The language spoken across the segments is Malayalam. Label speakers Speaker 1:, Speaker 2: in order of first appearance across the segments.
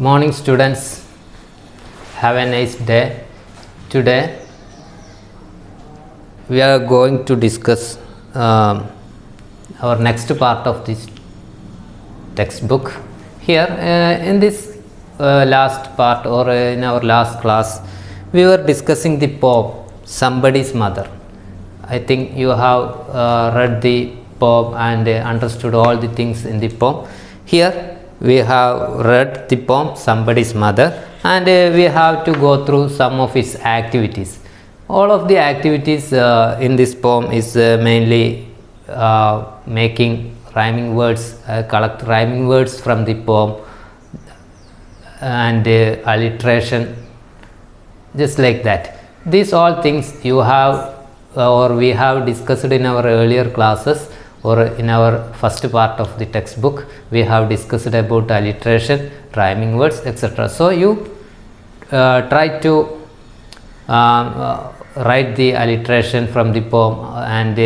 Speaker 1: Morning students, have a nice day. Today we are going to discuss our next part of this textbook. Here in this last part or in our last class we were discussing the poem Somebody's Mother. I think you have read the poem and understood all the things in the poem. Here we have read the poem Somebody's Mother and we have to go through some of its activities. All of the activities in this poem is mainly making rhyming words, collect rhyming words from the poem and alliteration, just like that. These all things you have or we have discussed in our earlier classes or in our first part of the textbook. We have discussed about alliteration, rhyming words, etc. So you try to write the alliteration from the poem and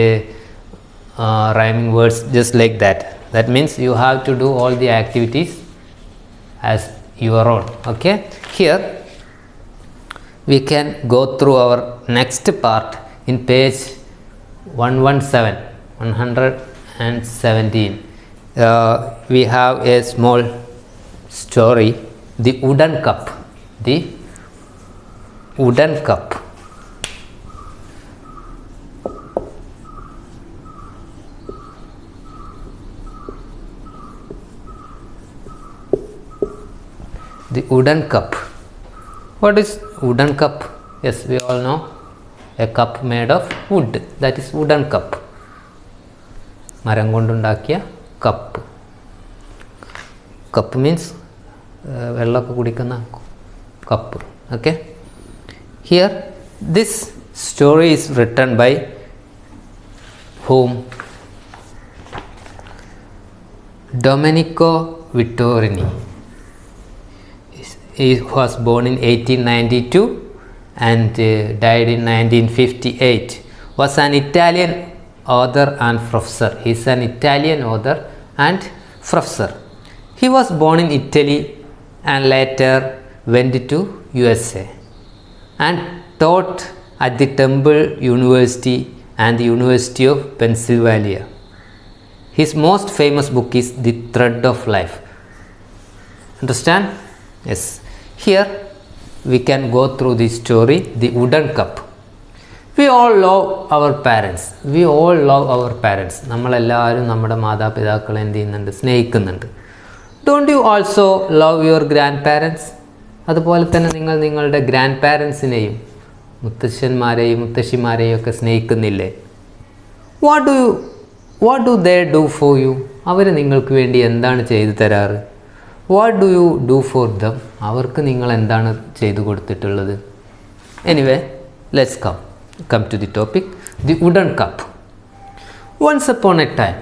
Speaker 1: rhyming words just like that. That means you have to do all the activities as your own. Okay, here we can go through our next part in page 117. We have a small story, the wooden cup. The wooden cup. The wooden cup. What is wooden cup? Yes, we all know a cup made of wood, that is wooden cup. മരം കൊണ്ടുണ്ടാക്കിയ കപ്പ്. കപ്പ് മീൻസ് വെള്ളമൊക്കെ കുടിക്കുന്ന cup. Okay, here this story is written by whom? Domenico Vittorini. He was born in 1892 and died in 1958. Was an Italian author and professor. He is an Italian author and professor. He was born in Italy and later went to USA and taught at the Temple University and the University of Pennsylvania. His most famous book is The Thread of Life. Understand? Yes. Here we can go through the story, the wooden cup. We all love our parents. We all love our parents. നമ്മളെല്ലാവരും നമ്മുടെ മാതാപിതാക്കളെ എന്ത് ചെയ്യുന്നുണ്ട്? സ്നേഹിക്കുന്നുണ്ട്. Don't you also love your grandparents? അതുപോലെ തന്നെ നിങ്ങൾ നിങ്ങളുടെ ഗ്രാൻഡ് പാരൻസിനെയും മുത്തശ്ശന്മാരെയും മുത്തശ്ശിമാരെയും ഒക്കെ സ്നേഹിക്കുന്നില്ലേ? What do they do for you? അവർ നിങ്ങൾക്ക് വേണ്ടി എന്താണ് ചെയ്തു തരാറ്? What do you do for them? അവർക്ക് നിങ്ങൾ എന്താണ് ചെയ്തു കൊടുത്തിട്ടുള്ളത്? Anyway, let's come to the topic, the wooden cup. Once upon a time,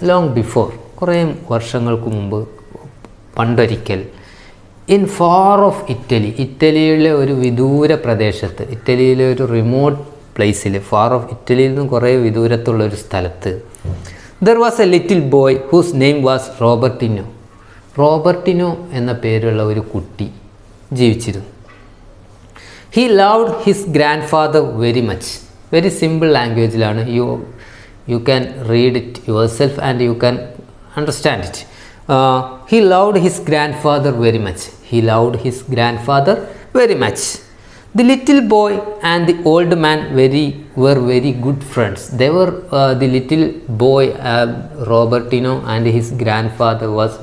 Speaker 1: long before, കുറേ വർഷങ്ങൾക്ക് മുമ്പ്, പണ്ടൊരിക്കൽ, in far off Italy, ഇറ്റലിയിലെ ഒരു വിദൂര പ്രദേശത്ത്, ഇറ്റലിയിലെ ഒരു റിമോട്ട് പ്ലേസിൽ, ഫാർ ഓഫ് ഇറ്റലിയിൽ നിന്ന് കുറേ വിദൂരത്തുള്ള ഒരു സ്ഥലത്ത്, there was a little boy whose name was Robertino. Robertino എന്ന പേരുള്ള ഒരു കുട്ടി ജീവിച്ചിരുന്നു. He loved his grandfather very much. Very simple languageലാണ്. You can read it yourself and you can understand it. He loved his grandfather very much. The little boy and the old man were very good friends. They were the little boy Robertino and his grandfather was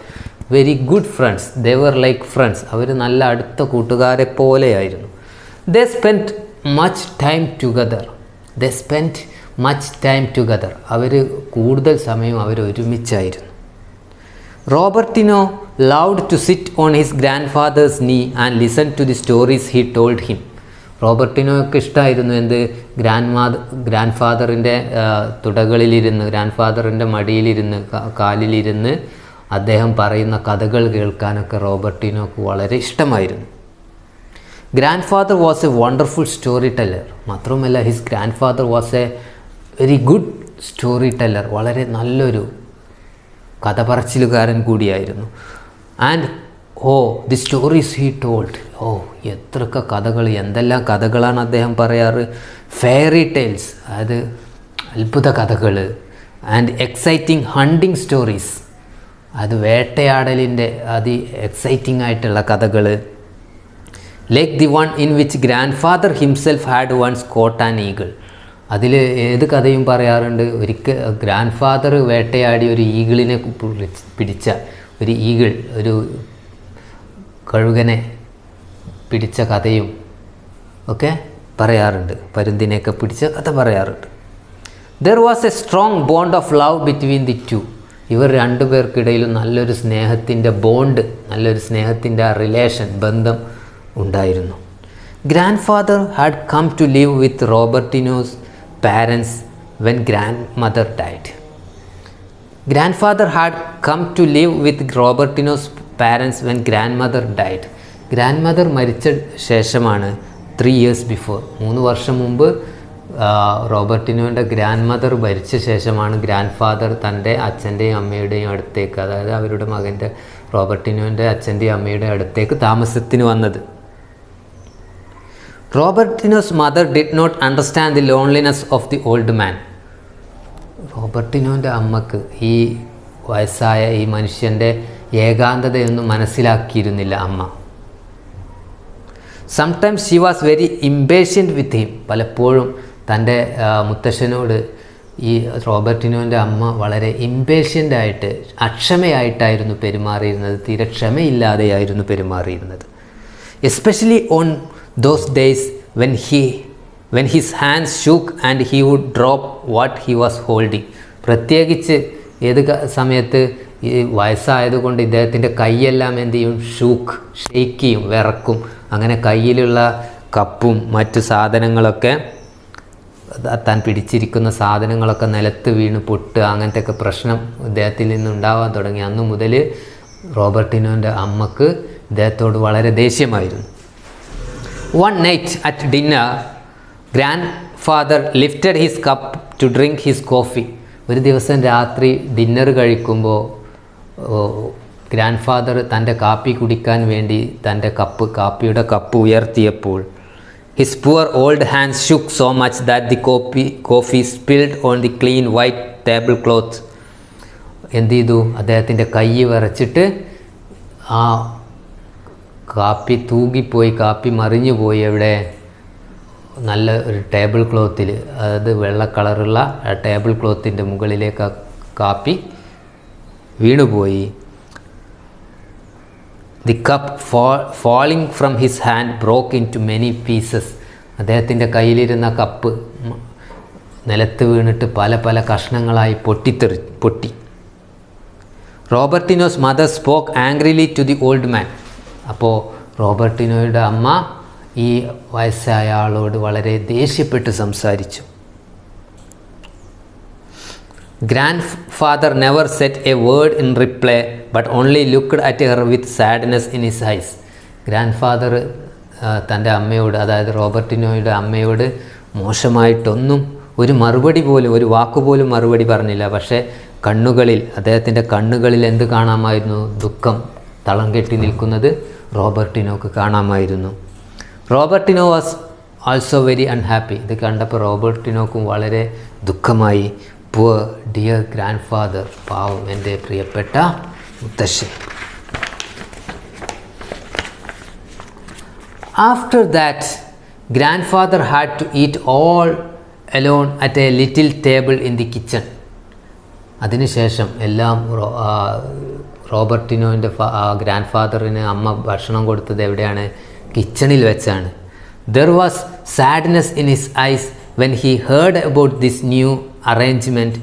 Speaker 1: very good friends. They were like friends. അവർ നല്ല അടുത്ത കൂട്ടുകാരെ പോലെയായിരുന്നു. They spent much time together. അവർ കൂടുതൽ സമയം അവർ ഒരുമിച്ചായിരുന്നു. Robertino loved to sit on his grandfather's knee and listen to the stories he told him. റോബർട്ടിനോയ്ക്ക് ഇഷ്ടമായിരുന്നു എന്ത്? ഗ്രാൻഡ് ഫാദറിൻ്റെ തുടകളിലിരുന്ന്, ഗ്രാൻഡ് മടിയിലിരുന്ന്, കാലിലിരുന്ന് അദ്ദേഹം പറയുന്ന കഥകൾ കേൾക്കാനൊക്കെ റോബർട്ടിനോക്ക് വളരെ ഇഷ്ടമായിരുന്നു. Grandfather was a wonderful storyteller. മാത്രമല്ല his grandfather was a very good storyteller. വളരെ നല്ലൊരു കഥ പറച്ചിലുകാരൻ കൂടിയായിരുന്നു. And oh the stories he told, oh എത്രയൊക്കെ കഥകൾ, എന്തെല്ലാം കഥകളാണ് അദ്ദേഹം പറയാറ്. ഫെയറി ടെയിൽസ്, അതായത് അത്ഭുത കഥകൾ. ആൻഡ് എക്സൈറ്റിംഗ് ഹണ്ടിങ് സ്റ്റോറീസ്, അത് വേട്ടയാടലിൻ്റെ എക്സൈറ്റിംഗ് ആയിട്ടുള്ള കഥകൾ. Like the one in which grandfather himself had once caught an eagle. അതിൽ ഏത് കഥയും പറയാറുണ്ട്. ഒരിക്കൽ ഗ്രാൻഡ് ഫാദർ വേട്ടയാടി ഒരു ഈഗിളിനെ പിടിച്ച, ഒരു ഈഗിൾ, ഒരു കഴുകനെ പിടിച്ച കഥയും ഒക്കെ പറയാറുണ്ട്. പരുന്തിനെയൊക്കെ പിടിച്ച കഥ പറയാറുണ്ട്. There was a strong bond of love between the two. ഇവർ രണ്ടുപേർക്കിടയിലും നല്ലൊരു സ്നേഹത്തിൻ്റെ ബോണ്ട്, നല്ലൊരു സ്നേഹത്തിൻ്റെ റിലേഷൻ, ബന്ധം ഉണ്ടായിരുന്നു. Grandfather had come to live with Robertino's parents when grandmother died. Grandfather had come to live with Robertino's parents when grandmother died. Grandmother മരിച്ച ശേഷമാണ് 3 years ബിഫോർ, 3 വർഷം മുമ്പ് റോബർട്ടിനോൻ്റെ ഗ്രാൻഡ് മദർ മരിച്ച ശേഷമാണ് ഗ്രാൻഡ് ഫാദർ തൻ്റെ അച്ഛൻ്റെയും അമ്മയുടെയും അടുത്തേക്ക്, അതായത് അവരുടെ മകൻ്റെ റോബർട്ടിനോൻ്റെ അച്ഛൻ്റെയും അമ്മയുടെ അടുത്തേക്ക് താമസത്തിന് വന്നത്. Robertino's mother did not understand the loneliness of the old man. റോബർട്ടിനോൻ്റെ അമ്മക്ക് ഈ വയസ്സായ ഈ മനുഷ്യൻ്റെ ഏകാന്തതയൊന്നും മനസ്സിലാക്കിയിരുന്നില്ല അമ്മ. Sometimes she was very impatient with him. പലപ്പോഴും തൻ്റെ മുത്തശ്ശനോട് ഈ റോബർട്ടിനോൻ്റെ അമ്മ വളരെ ഇംപേഷ്യൻ്റായിട്ട്, അക്ഷമയായിട്ടായിരുന്നു പെരുമാറിയിരുന്നത്, തീരെ ക്ഷമയില്ലാതെയായിരുന്നു പെരുമാറിയിരുന്നത്. Especially on those days when his hands shook and he would drop what he was holding. പ്രത്യേകിച്ച് ഏത് സമയത്ത് ഈ വയസ്സായതുകൊണ്ട് ഇദ്ദേഹത്തിൻ്റെ കൈയെല്ലാം എന്ത് ചെയ്യും, ഷെയ്ക്ക് ചെയ്യും, വിറക്കും. അങ്ങനെ കയ്യിലുള്ള കപ്പും മറ്റു സാധനങ്ങളൊക്കെ, താൻ പിടിച്ചിരിക്കുന്ന സാധനങ്ങളൊക്കെ നിലത്ത് വീണ് പൊട്ടുക, അങ്ങനത്തെയൊക്കെ പ്രശ്നം ഇദ്ദേഹത്തിൽ നിന്നുണ്ടാവാൻ തുടങ്ങി. അന്നു മുതൽ റോബർട്ടിനോൻ്റെ അമ്മക്ക് ഇദ്ദേഹത്തോട് വളരെ ദേഷ്യമായിരുന്നു. One night at dinner grandfather lifted his cup to drink his coffee. ഒരു ദിവസം രാത്രി ഡിന്നർ കഴിക്കുമ്പോൾ ഗ്രാൻഡ് ഫാദർ തൻ്റെ കാപ്പി കുടിക്കാൻ വേണ്ടി തൻ്റെ കാപ്പിയുടെ കപ്പ് ഉയർത്തിയപ്പോൾ his poor old hands shook so much that the coffee spilled on the clean white tablecloth. എന്ത് ചെയ്തു, അദ്ദേഹത്തിൻ്റെ കൈ വിറച്ചിട്ട് ആ കാപ്പി തൂകിപ്പോയി, കാപ്പി മറിഞ്ഞു പോയി. എവിടെ, നല്ല ഒരു ടേബിൾ ക്ലോത്തിൽ, അതായത് വെള്ള കളറുള്ള ആ ടേബിൾ ക്ലോത്തിൻ്റെ മുകളിലേക്ക് ആ കാപ്പി വീണുപോയി. The cup falling from his hand broke into many pieces. അദ്ദേഹത്തിൻ്റെ കയ്യിലിരുന്ന കപ്പ് നിലത്ത് വീണിട്ട് പല പല കഷ്ണങ്ങളായി പൊട്ടി. Robertino's mother spoke angrily to the old man. അപ്പോൾ റോബർട്ടിനോയുടെ അമ്മ ഈ വയസ്സായ ആളോട് വളരെ ദേഷ്യപ്പെട്ട് സംസാരിച്ചു. Grandfather never said a word in reply but only looked at her with sadness in his eyes. Grandfather തൻ്റെ അമ്മയോട്, അതായത് റോബർട്ടിനോയുടെ അമ്മയോട് മോശമായിട്ടൊന്നും ഒരു മറുപടി പോലും, ഒരു വാക്കുപോലും മറുപടി പറഞ്ഞില്ല. പക്ഷേ കണ്ണുകളിൽ, അദ്ദേഹത്തിൻ്റെ കണ്ണുകളിൽ എന്ത് കാണാമായിരുന്നു, ദുഃഖം തളം കെട്ടി നിൽക്കുന്നത് റോബർട്ടിനോക്ക് കാണാമായിരുന്നു. Robertino was also very unhappy. ഇത് കണ്ടപ്പോൾ റോബർട്ടിനോക്കും വളരെ ദുഃഖമായി. പുവർ ഡിയർ ഗ്രാൻഡ് ഫാദർ, പാവം എൻ്റെ പ്രിയപ്പെട്ട മുത്തശ്ശൻ. After that grandfather had to eat all alone at a little table in the kitchen. അതിനുശേഷം എല്ലാം റോബർട്ടിനോൻ്റെ ഗ്രാൻഡ് ഫാദറിന് അമ്മ ഭക്ഷണം കൊടുത്തത് എവിടെയാണ്, കിച്ചണിൽ വെച്ചാണ്. There was sadness in his ice when he heard about this new arrangement.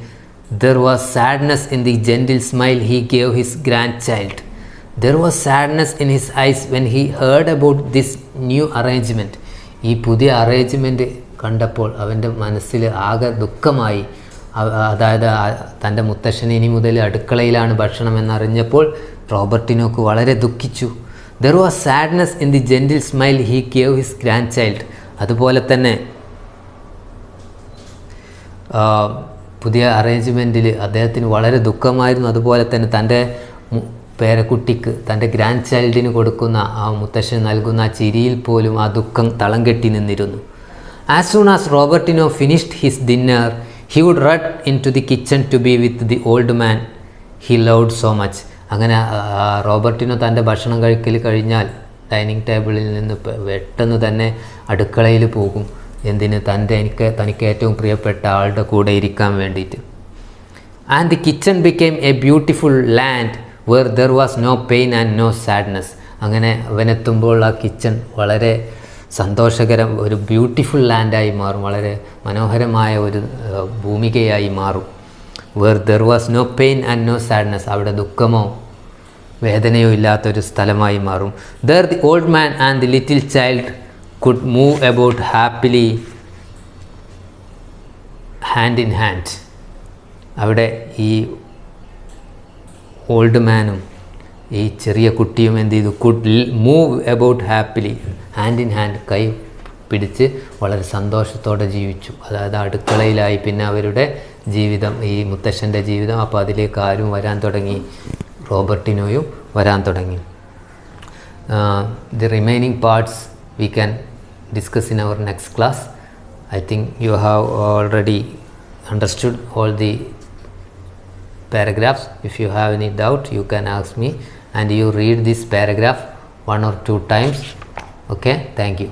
Speaker 1: There was sadness in the gentle smile he gave his grandchild. There was sadness in his eyes when he heard about this new arrangement. ഈ പുതിയ അറേഞ്ച്മെൻറ്റ് കണ്ടപ്പോൾ അവൻ്റെ മനസ്സിൽ ആകെ ദുഃഖമായി. അതായത് തൻ്റെ മുത്തശ്ശൻ ഇനി മുതൽ അടുക്കളയിലാണ് ഭക്ഷണം എന്നറിഞ്ഞപ്പോൾ റോബർട്ടിനോക്ക് വളരെ ദുഃഖിച്ചു. There was sadness in the gentle smile he gave his grandchild. അതുപോലെ തന്നെ പുതിയ അറേഞ്ച്മെൻറ്റിൽ അദ്ദേഹത്തിന് വളരെ ദുഃഖമായിരുന്നു. അതുപോലെ തന്നെ തൻ്റെ പേരക്കുട്ടിക്ക് തൻ്റെ ഗ്രാൻഡ് ചൈൽഡിന് കൊടുക്കുന്ന ആ മുത്തശ്ശൻ നൽകുന്ന ആ ചിരിയിൽ പോലും ആ ദുഃഖം തളം കെട്ടി നിന്നിരുന്നു. As soon as Robertino finished his dinner he would run into the kitchen to be with the old man he loved so much. അങ്ങനെ റോബർട്ടിനോ തൻ്റെ ഭക്ഷണം കഴിക്കൽ കഴിഞ്ഞാൽ ഡൈനിങ് ടേബിളിൽ നിന്ന് പെട്ടെന്ന് തന്നെ അടുക്കളയിൽ പോകും. എന്തിന്? തനിക്ക് ഏറ്റവും പ്രിയപ്പെട്ട ആളുടെ കൂടെ ഇരിക്കാൻ വേണ്ടിയിട്ട്. And the kitchen became a beautiful land where there was no pain and no sadness. അങ്ങനെ അവനെത്തുമ്പോൾ ആ കിച്ചൺ വളരെ സന്തോഷകരം, ഒരു ബ്യൂട്ടിഫുൾ ലാൻഡായി മാറും, വളരെ മനോഹരമായ ഒരു ഭൂമികയായി മാറും. Where there was no pain and no sadness, അവിടെ ദുഃഖമോ വേദനയോ ഇല്ലാത്തൊരു സ്ഥലമായി മാറും. There the old man and the little child could move about happily hand in hand. അവിടെ ഈ ഓൾഡ് മാനും ഈ ചെറിയ കുട്ടിയും എന്ത് ചെയ്തു? Could move about happily hand in hand, കൈ പിടിച്ച് വളരെ സന്തോഷത്തോടെ ജീവിച്ചു. അതായത് അടുക്കളയിലായി പിന്നെ അവരുടെ ജീവിതം, ഈ മുത്തശ്ശൻ്റെ ജീവിതം. അപ്പോൾ അതിലേക്ക് ആരും വരാൻ തുടങ്ങി, റോബർട്ടിനോയും വരാൻ തുടങ്ങി. The remaining parts we can discuss in our next class. I think you have already understood all the paragraphs. If you have any doubt, you can ask me, and you read this paragraph 1 or 2 times. Okay, thank you.